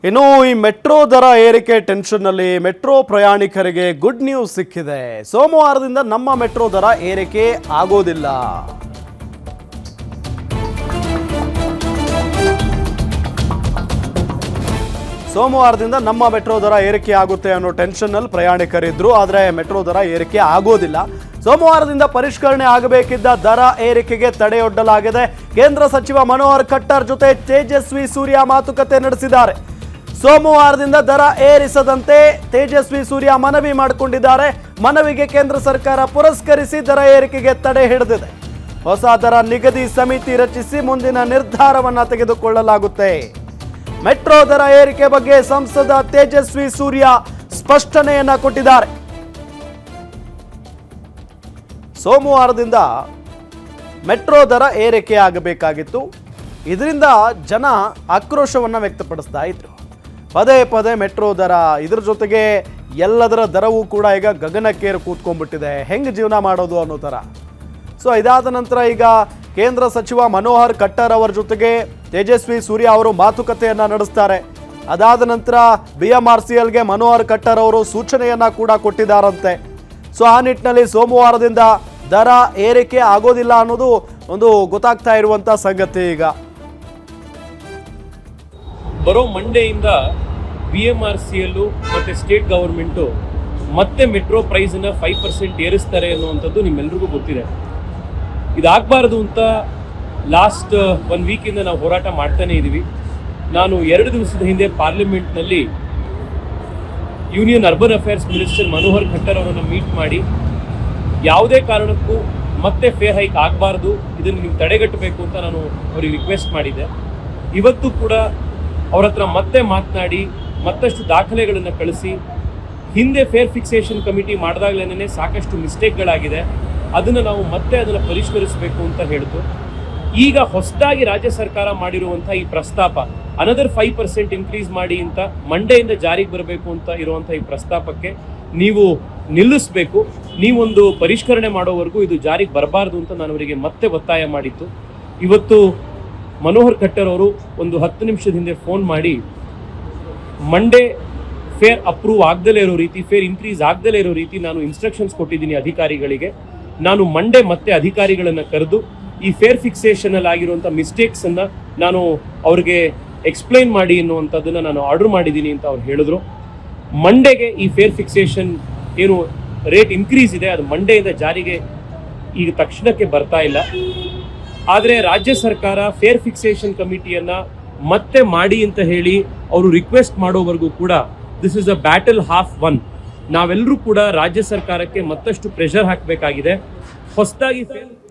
ಇನ್ನು ಈ ಮೆಟ್ರೋ ದರ ಏರಿಕೆ ಟೆನ್ಷನ್ನಲ್ಲಿ ಮೆಟ್ರೋ ಪ್ರಯಾಣಿಕರಿಗೆ ಗುಡ್ ನ್ಯೂಸ್ ಸಿಕ್ಕಿದೆ. ಸೋಮವಾರದಿಂದ ನಮ್ಮ ಮೆಟ್ರೋ ದರ ಏರಿಕೆ ಆಗೋದಿಲ್ಲ. ಸೋಮವಾರದಿಂದ ನಮ್ಮ ಮೆಟ್ರೋ ದರ ಏರಿಕೆ ಆಗುತ್ತೆ ಅನ್ನೋ ಟೆನ್ಷನ್ನಲ್ಲಿ ಪ್ರಯಾಣಿಕರಿದ್ರು. ಆದರೆ ಮೆಟ್ರೋ ದರ ಏರಿಕೆ ಆಗೋದಿಲ್ಲ. ಸೋಮವಾರದಿಂದ ಪರಿಷ್ಕರಣೆ ಆಗಬೇಕಿದ್ದ ದರ ಏರಿಕೆಗೆ ತಡೆಯೊಡ್ಡಲಾಗಿದೆ. ಕೇಂದ್ರ ಸಚಿವ ಮನೋಹರ್ ಖಟ್ಟರ್ ಜೊತೆ ತೇಜಸ್ವಿ ಸೂರ್ಯ ಮಾತುಕತೆ ನಡೆಸಿದ್ದಾರೆ. ಸೋಮವಾರದಿಂದ ದರ ಏರಿಸದಂತೆ ತೇಜಸ್ವಿ ಸೂರ್ಯ ಮನವಿ ಮಾಡಿಕೊಂಡಿದ್ದಾರೆ. ಮನವಿಗೆ ಕೇಂದ್ರ ಸರ್ಕಾರ ಪುರಸ್ಕರಿಸಿ ದರ ಏರಿಕೆಗೆ ತಡೆ ಹಿಡಿದಿದೆ. ಹೊಸ ದರ ನಿಗದಿ ಸಮಿತಿ ರಚಿಸಿ ಮುಂದಿನ ನಿರ್ಧಾರವನ್ನು ತೆಗೆದುಕೊಳ್ಳಲಾಗುತ್ತೆ. ಮೆಟ್ರೋ ದರ ಏರಿಕೆ ಬಗ್ಗೆ ಸಂಸದ ತೇಜಸ್ವಿ ಸೂರ್ಯ ಸ್ಪಷ್ಟನೆಯನ್ನ ಕೊಟ್ಟಿದ್ದಾರೆ. ಸೋಮವಾರದಿಂದ ಮೆಟ್ರೋ ದರ ಏರಿಕೆ ಆಗಬೇಕಾಗಿತ್ತು. ಇದರಿಂದ ಜನ ಆಕ್ರೋಶವನ್ನು ವ್ಯಕ್ತಪಡಿಸ್ತಾ ಇದ್ರು. ಪದೇ ಪದೇ ಮೆಟ್ರೋ ದರ, ಇದ್ರ ಜೊತೆಗೆ ಎಲ್ಲದರ ದರವೂ ಕೂಡ ಈಗ ಗಗನಕ್ಕೇರಿ ಕೂತ್ಕೊಂಡ್ಬಿಟ್ಟಿದೆ. ಹೆಂಗೆ ಜೀವನ ಮಾಡೋದು ಅನ್ನೋ ಥರ. ಸೊ ಇದಾದ ನಂತರ ಈಗ ಕೇಂದ್ರ ಸಚಿವ ಮನೋಹರ್ ಖಟ್ಟರ್ ಅವರ ಜೊತೆಗೆ ತೇಜಸ್ವಿ ಸೂರ್ಯ ಅವರು ಮಾತುಕತೆಯನ್ನು ನಡೆಸ್ತಾರೆ. ಅದಾದ ನಂತರ BMRCLಗೆ ಮನೋಹರ್ ಖಟ್ಟರ್ ಅವರು ಸೂಚನೆಯನ್ನು ಕೂಡ ಕೊಟ್ಟಿದ್ದಾರಂತೆ. ಸೊ ಆ ನಿಟ್ಟಿನಲ್ಲಿ ಸೋಮವಾರದಿಂದ ದರ ಏರಿಕೆ ಆಗೋದಿಲ್ಲ ಅನ್ನೋದು ಒಂದು ಗೊತ್ತಾಗ್ತಾ ಇರುವಂಥ ಸಂಗತಿ. ಈಗ ಬರೋ ಮಂಡೆಯಿಂದ BMRCL ಮತ್ತು ಸ್ಟೇಟ್ ಗವರ್ಮೆಂಟು ಮತ್ತೆ ಮೆಟ್ರೋ ಪ್ರೈಸನ್ನ 5% ಏರಿಸ್ತಾರೆ ಅನ್ನುವಂಥದ್ದು ನಿಮ್ಮೆಲ್ರಿಗೂ ಗೊತ್ತಿದೆ. ಇದಾಗಬಾರ್ದು ಅಂತ ಲಾಸ್ಟ್ 1 ವೀಕಿಂದ ನಾವು ಹೋರಾಟ ಮಾಡ್ತಾನೆ ಇದ್ದೀವಿ. ನಾನು 2 ದಿವಸದ ಹಿಂದೆ ಪಾರ್ಲಿಮೆಂಟ್ನಲ್ಲಿ union urban affairs minister Manohar Khattar ಅವರನ್ನು ಮೀಟ್ ಮಾಡಿ ಯಾವುದೇ ಕಾರಣಕ್ಕೂ ಮತ್ತೆ ಫೇರ್ ಹೈಕ್ ಆಗಬಾರ್ದು, ಇದನ್ನು ನೀವು ತಡೆಗಟ್ಟಬೇಕು ಅಂತ ನಾನು ಅವ್ರಿಗೆ ರಿಕ್ವೆಸ್ಟ್ ಮಾಡಿದ್ದೆ. ಇವತ್ತು ಕೂಡ ಅವ್ರ ಹತ್ರ ಮತ್ತೆ ಮಾತನಾಡಿ ಮತ್ತಷ್ಟು ದಾಖಲೆಗಳನ್ನು ಕಳಿಸಿ, ಹಿಂದೆ ಫೇರ್ ಫಿಕ್ಸೇಷನ್ ಕಮಿಟಿ ಮಾಡಿದಾಗಲೇ ಸಾಕಷ್ಟು ಮಿಸ್ಟೇಕ್ಗಳಾಗಿದೆ, ಅದನ್ನು ನಾವು ಮತ್ತೆ ಅದನ್ನು ಪರಿಷ್ಕರಿಸಬೇಕು ಅಂತ ಹೇಳಿತು. ಈಗ ಹೊಸದಾಗಿ ರಾಜ್ಯ ಸರ್ಕಾರ ಮಾಡಿರುವಂಥ ಈ ಪ್ರಸ್ತಾಪ ಅನದರ್ 5% ಇನ್ಕ್ರೀಸ್ ಮಾಡಿ ಅಂತ ಮಂಡೆಯಿಂದ ಜಾರಿಗೆ ಬರಬೇಕು ಅಂತ ಇರುವಂಥ ಈ ಪ್ರಸ್ತಾಪಕ್ಕೆ ನೀವು ನಿಲ್ಲಿಸಬೇಕು. ನೀವೊಂದು ಪರಿಷ್ಕರಣೆ ಮಾಡೋವರೆಗೂ ಇದು ಜಾರಿಗೆ ಬರಬಾರ್ದು ಅಂತ ನಾನು ಅವರಿಗೆ ಮತ್ತೆ ಒತ್ತಾಯ ಮಾಡಿತ್ತು. ಇವತ್ತು ಮನೋಹರ್ ಖಟ್ಟರ್ ಅವರು ಒಂದು 10 ನಿಮಿಷದ ಹಿಂದೆ ಫೋನ್ ಮಾಡಿ ಮಂಡೇ ಫೇರ್ ಅಪ್ರೂವ್ ಆಗದಲೇ ಇರೋ ರೀತಿ, ಫೇರ್ ಇನ್ಕ್ರೀಸ್ ಆಗದಲೇ ಇರೋ ರೀತಿ ನಾನು ಇನ್ಸ್ಟ್ರಕ್ಷನ್ಸ್ ಕೊಟ್ಟಿದ್ದೀನಿ ಅಧಿಕಾರಿಗಳಿಗೆ. ನಾನು ಮಂಡೇ ಮತ್ತೆ ಅಧಿಕಾರಿಗಳನ್ನು ಕರೆದು ಈ ಫೇರ್ ಫಿಕ್ಸೇಷನಲ್ಲಿ ಆಗಿರುವಂಥ ಮಿಸ್ಟೇಕ್ಸನ್ನು ನಾನು ಅವ್ರಿಗೆ ಎಕ್ಸ್ಪ್ಲೈನ್ ಮಾಡಿ ಅನ್ನುವಂಥದ್ದನ್ನು ನಾನು ಆರ್ಡರ್ ಮಾಡಿದ್ದೀನಿ ಅಂತ ಅವ್ರು ಹೇಳಿದ್ರು. ಮಂಡೇಗೆ ಈ ಫೇರ್ ಫಿಕ್ಸೇಷನ್ ಏನು ರೇಟ್ ಇನ್ಕ್ರೀಸ್ ಇದೆ ಅದು ಮಂಡೆಯಿಂದ ಜಾರಿಗೆ ಈಗ ತಕ್ಷಣಕ್ಕೆ ಬರ್ತಾ ಇಲ್ಲ. ಆದರೆ ರಾಜ್ಯ ಸರ್ಕಾರ ಫೇರ್ ಫಿಕ್ಸೇಷನ್ ಕಮಿಟಿಯನ್ನು ಮತ್ತೆ ಮಾಡಿ ಅಂತ ಹೇಳಿ ಅವರು ರಿಕ್ವೆಸ್ಟ್ ಮಾಡೋವರೆಗೂ ಕೂಡ this is a battle half one. ನಾವೆಲ್ಲರೂ ಕೂಡ ರಾಜ್ಯ ಸರ್ಕಾರಕ್ಕೆ ಮತ್ತಷ್ಟು ಪ್ರೆಷರ್ ಹಾಕಬೇಕಾಗಿದೆ. ಹೊಸದಾಗಿ